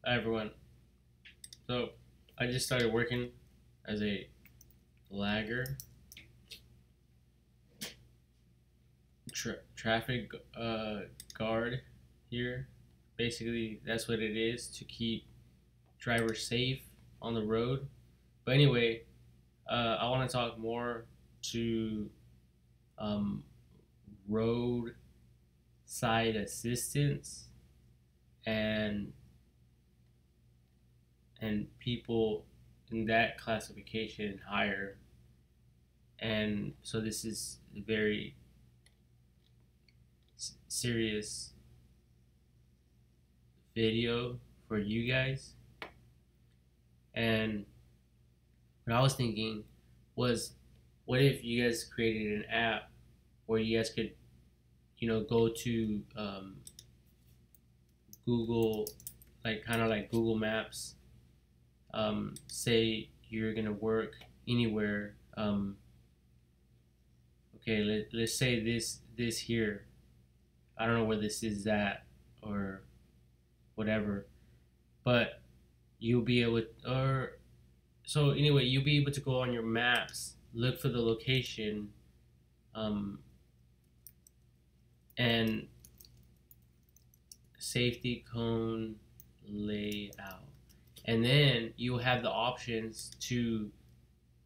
Hi everyone. So I just started working as a lagger, traffic guard here. Basically, that's what it is to keep drivers safe on the road. But anyway, I want to talk more to um, road side assistance and people in that classification higher. And so this is a very serious video for you guys. And what I was thinking was, what if you guys created an app where you guys could, go to Google, like kind of like Google Maps. Say you're gonna work anywhere. Okay, let's say this here. I don't know where this is at or whatever, but you'll be able or so anyway, you'll be able to go on your maps, look for the location, um, and safety cone layout. And then you'll have the options to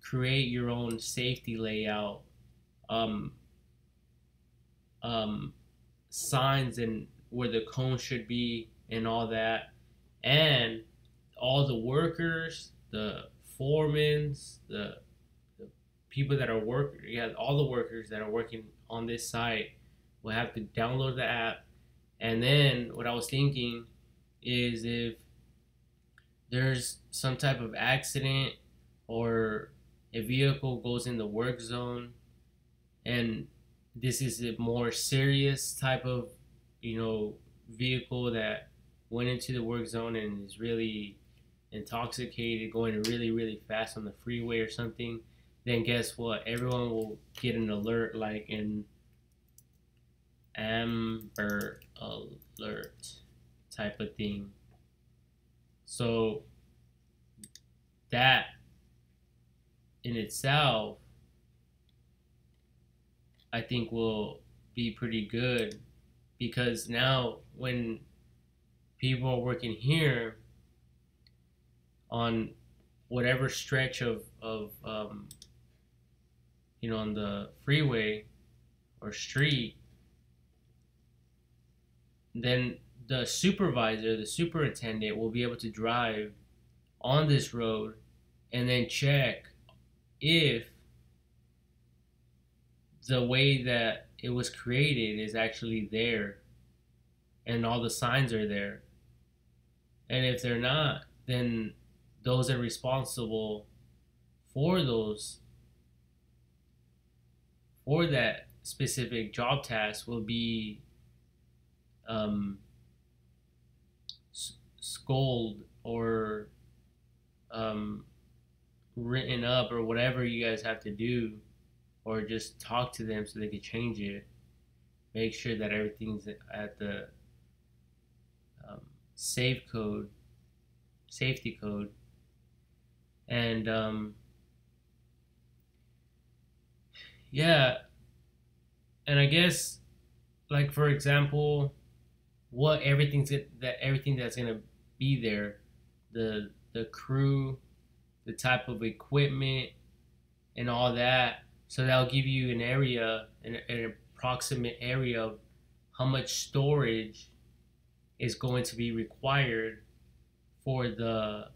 create your own safety layout, um, um, signs and where the cone should be and all that. And all the workers, the foremans, the people that are working, yeah, all the workers that are working on this site will have to download the app. And then what I was thinking is, if there's some type of accident or a vehicle goes in the work zone, and this is a more serious type of, vehicle that went into the work zone and is really intoxicated, going really, really fast on the freeway or something, then guess what? Everyone will get an alert, like an Amber Alert type of thing. So that in itself, I think will be pretty good, because now when people are working here on whatever stretch of on the freeway or street, then the supervisor, the superintendent, will be able to drive on this road and then check if the way that it was created is actually there and all the signs are there. And if they're not, then those are responsible for that specific job task will be scolded or written up, or whatever you guys have to do, or just talk to them so they can change it. Make sure that everything's at the safety code, and yeah, and I guess, like, for example, everything that's gonna be there, the crew, the type of equipment, and all that. So that'll give you an approximate area of how much storage is going to be required for the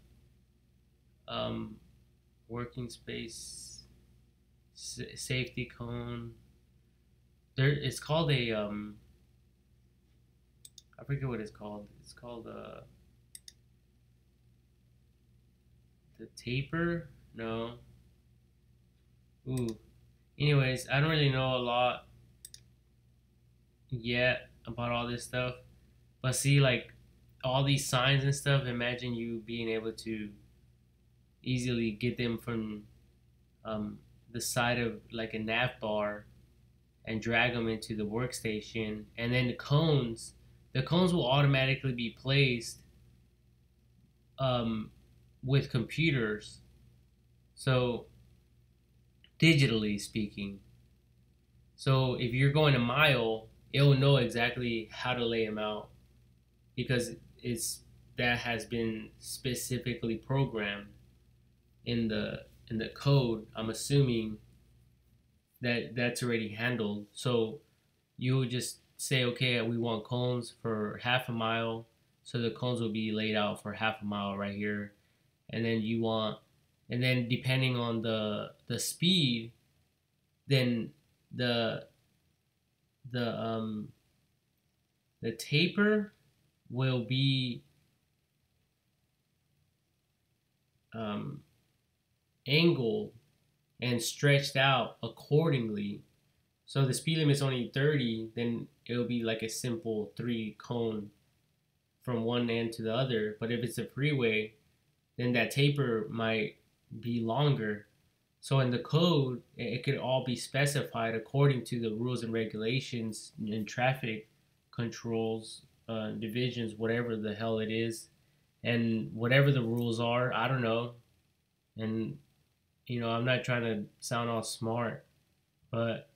working space safety cone. It's called a I forget what it's called. It's called the taper. No. Ooh. Anyways, I don't really know a lot yet about all this stuff. But see, like, all these signs and stuff, imagine you being able to easily get them from the side of like a nav bar and drag them into the workstation. And then the cones will automatically be placed um, with computers. So digitally speaking, so if you're going a mile, it will know exactly how to lay them out because it's that has been specifically programmed in the code. I'm assuming that that's already handled. So you would just say, okay, we want cones for half a mile, so the cones will be laid out for half a mile right here, and then you want, and then depending on the speed, then the the um the taper will be um, angled and stretched out accordingly. So the speed limit is only 30, then it'll be like a simple 3 cone from one end to the other. But if it's a freeway, then that taper might be longer. So in the code, it could all be specified according to the rules and regulations and traffic controls, divisions, whatever the hell it is, and whatever the rules are. I don't know. And I'm not trying to sound all smart, but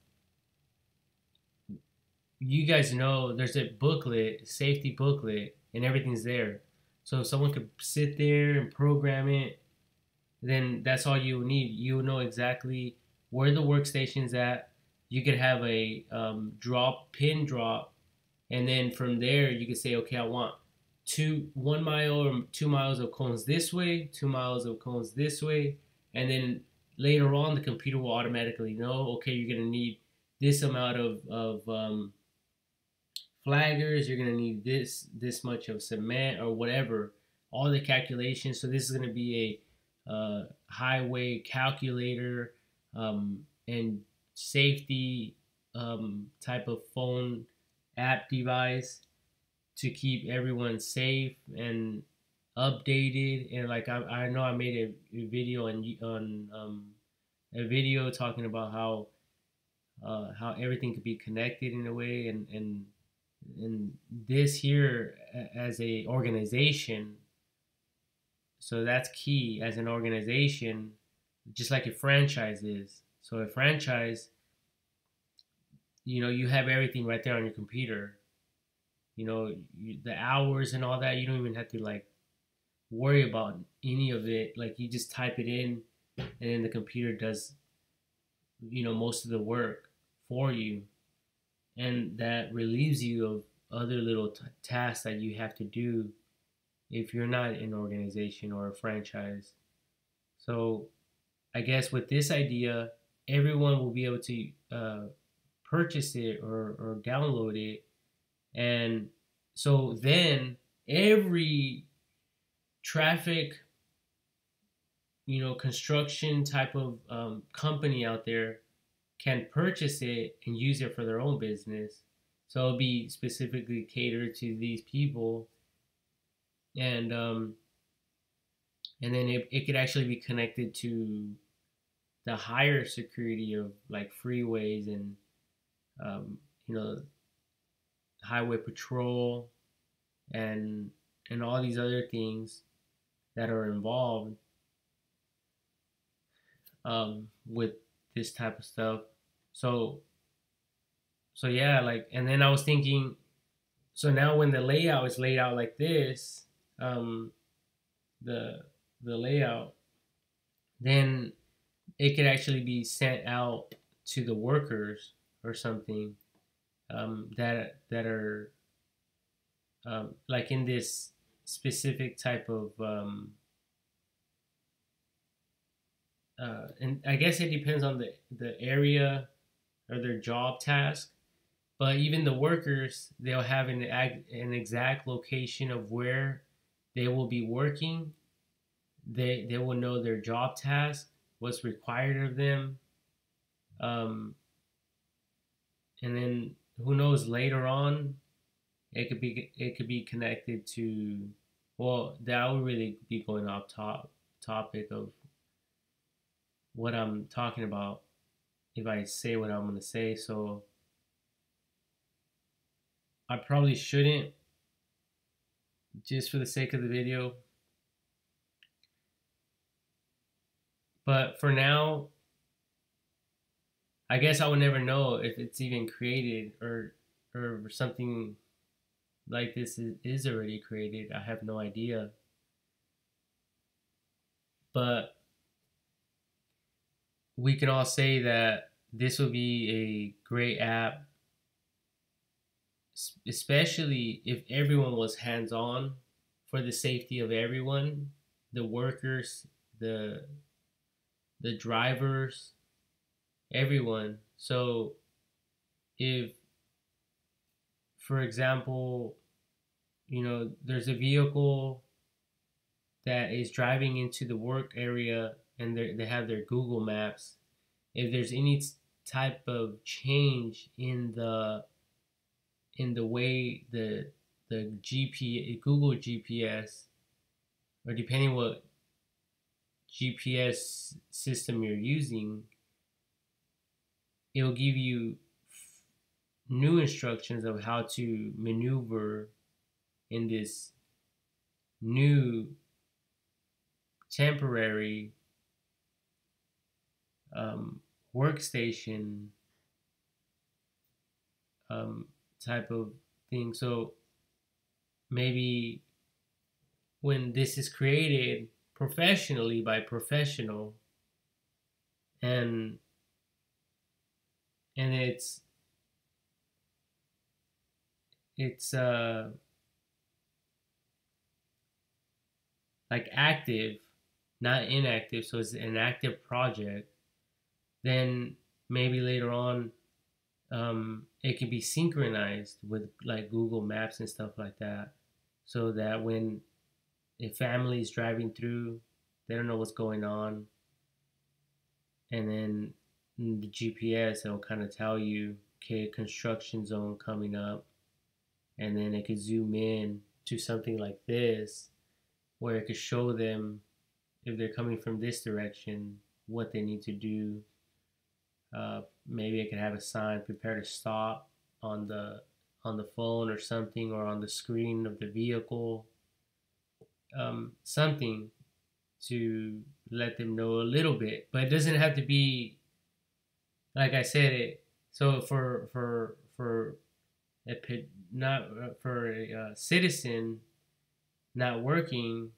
you guys know there's a booklet, safety booklet, and everything's there. So if someone could sit there and program it, then that's all you need. You know exactly where the workstation's at. You could have a pin drop, and then from there you could say, okay, I want 1 mile or 2 miles of cones this way, 2 miles of cones this way, and then later on the computer will automatically know, okay, you're gonna need this amount of flaggers, you're gonna need this much of cement or whatever, all the calculations. So this is gonna be a highway calculator and safety type of phone app device to keep everyone safe and updated. And like I know I made a video on a video talking about how everything could be connected in a way, and this here as a organization. So that's key as an organization, just like a franchise is. So a franchise, you have everything right there on your computer. The hours and all that, you don't even have to like worry about any of it. Like you just type it in, and then the computer does most of the work for you, and that relieves you of other little tasks that you have to do if you're not an organization or a franchise. So I guess with this idea, everyone will be able to purchase it or download it. And so then every traffic, construction type of company out there can purchase it and use it for their own business. So it'll be specifically catered to these people, and then it could actually be connected to the higher security of like freeways and um, you know highway patrol and all these other things that are involved with this type of stuff. So so yeah, like, and then I was thinking, so now when the layout is laid out like this, um, the the layout, then it could actually be sent out to the workers or something, that are like in this specific type of and I guess it depends on the area or their job task. But even the workers, they'll have an exact location of where they will be working. They will know their job task, what's required of them, um, and then who knows, later on it could be connected to, well, that would really be going off topic of what I'm talking about if I say what I'm gonna say. So I probably shouldn't, just for the sake of the video. But for now, I guess I would never know if it's even created, or something like this is already created. I have no idea. But we can all say that this would be a great app, especially if everyone was hands on, for the safety of everyone, the workers, the the drivers, everyone. So if, for example, there's a vehicle that is driving into the work area and they have their Google Maps, if there's any type of change in the way the Google GPS, or depending what GPS system you're using, it'll give you new instructions of how to maneuver in this new temporary workstation type of thing. So maybe when this is created professionally by professional, and it's like active, not inactive, so it's an active project, then maybe later on it can be synchronized with like Google Maps and stuff like that, so that when a family is driving through, they don't know what's going on, and then the GPS, it'll kind of tell you, okay, construction zone coming up, and then it could zoom in to something like this, where it could show them, if they're coming from this direction, what they need to do. Maybe I could have a sign, prepare to stop, on the phone or something, or on the screen of the vehicle, something to let them know a little bit. But it doesn't have to be, like I said, it. So for a not for a citizen not working,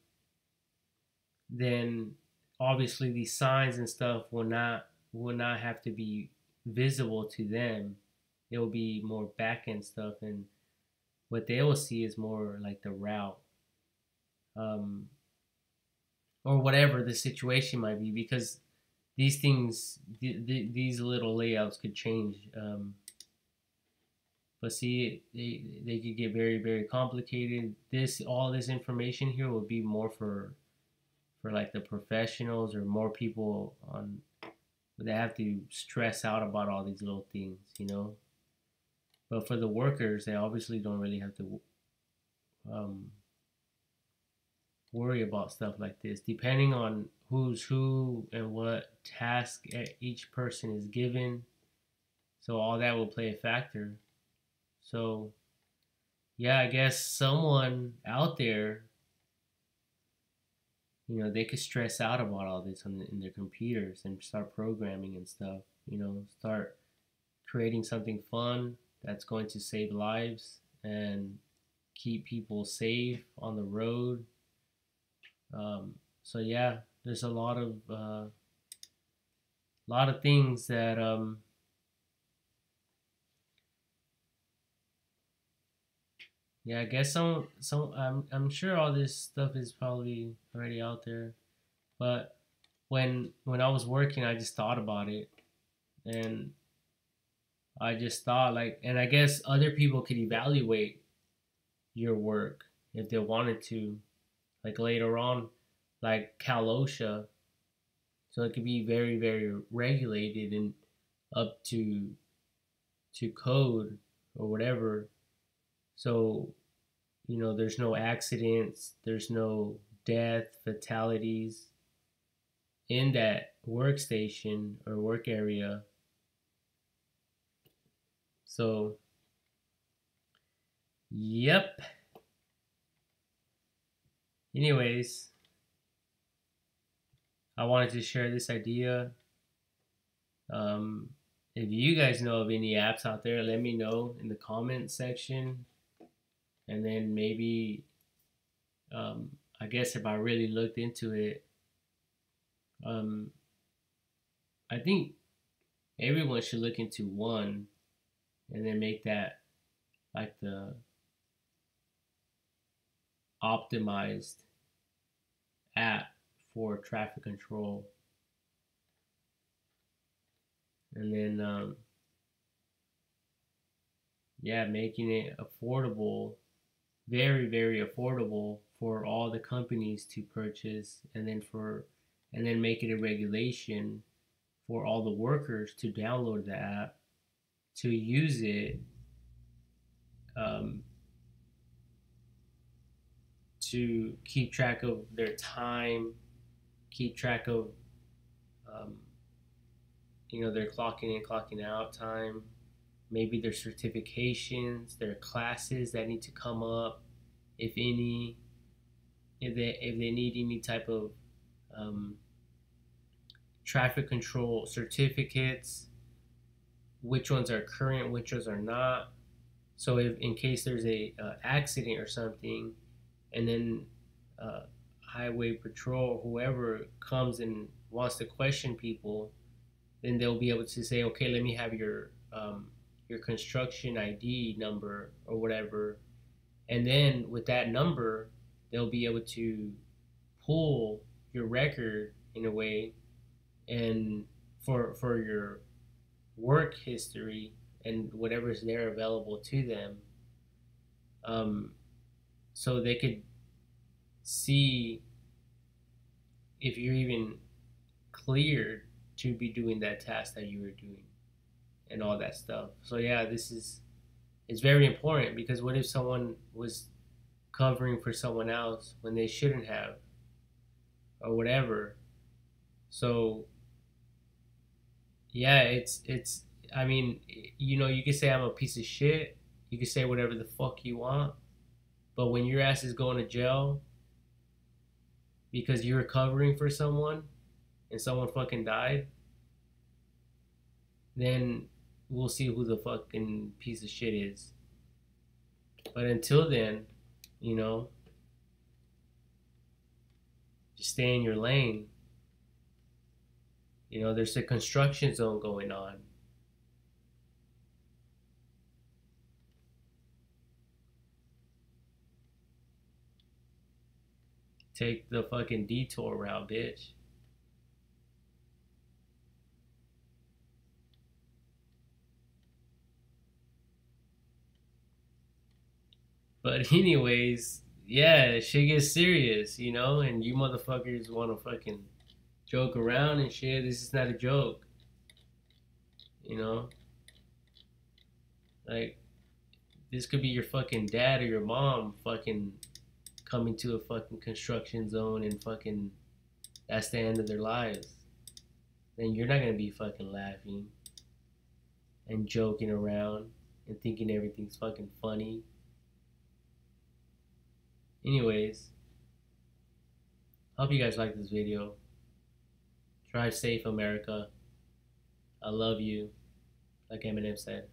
then obviously these signs and stuff will not have to be visible to them. It will be more back end stuff, and what they will see is more like the route, um, or whatever the situation might be, because these things, these little layouts could change. But see, they could get very, very complicated. All this information here will be more for like the professionals, or more people on, they have to stress out about all these little things. But for the workers, they obviously don't really have to worry about stuff like this, depending on who's who and what task each person is given. So all that will play a factor. So yeah, I guess someone out there, they could stress out about all this in their computers and start programming and stuff. Start creating something fun that's going to save lives and keep people safe on the road. So yeah, there's a lot of things that yeah, I guess I'm sure all this stuff is probably already out there, but when I was working, I just thought about it, and I just thought, like, and I guess other people could evaluate your work if they wanted to, like later on, like Cal OSHA, so it could be very, very regulated and up to code or whatever. So there's no accidents, there's no death, fatalities in that workstation or work area. So, yep. Anyways, I wanted to share this idea. Um, if you guys know of any apps out there, let me know in the comment section. And then maybe, um, I guess if I really looked into it, um, I think everyone should look into one and then make that like the optimized app for traffic control. And then, yeah, making it affordable, very, very affordable for all the companies to purchase, and then make it a regulation for all the workers to download the app, to use it, um, to keep track of their time, keep track of, um, their clocking in, clocking out time, maybe their certifications, their classes that need to come up, if any, if they need any type of, um, traffic control certificates, which ones are current, which ones are not. So if in case there's a accident or something, and then uh, highway patrol, whoever comes and wants to question people, then they'll be able to say, okay, let me have your construction ID number or whatever, and then with that number, they'll be able to pull your record in a way, and for your work history and whatever's there available to them, um, so they could see if you're even cleared to be doing that task that you were doing and all that stuff. So yeah, this is it's very important, because what if someone was covering for someone else when they shouldn't have, or whatever. So yeah, it's I mean, you can say I'm a piece of shit, you can say whatever the fuck you want, but when your ass is going to jail because you're covering for someone and someone fucking died, then we'll see who the fucking piece of shit is. But until then, you know, just stay in your lane. There's a construction zone going on. Take the fucking detour route, bitch. But anyways, yeah, shit gets serious, and you motherfuckers want to fucking joke around and shit. This is not a joke, you know? Like, this could be your fucking dad or your mom fucking coming to a fucking construction zone, and fucking that's the end of their lives. Then you're not gonna be fucking laughing and joking around and thinking everything's fucking funny. Anyways, hope you guys like this video. Drive safe, America. I love you, like Eminem said.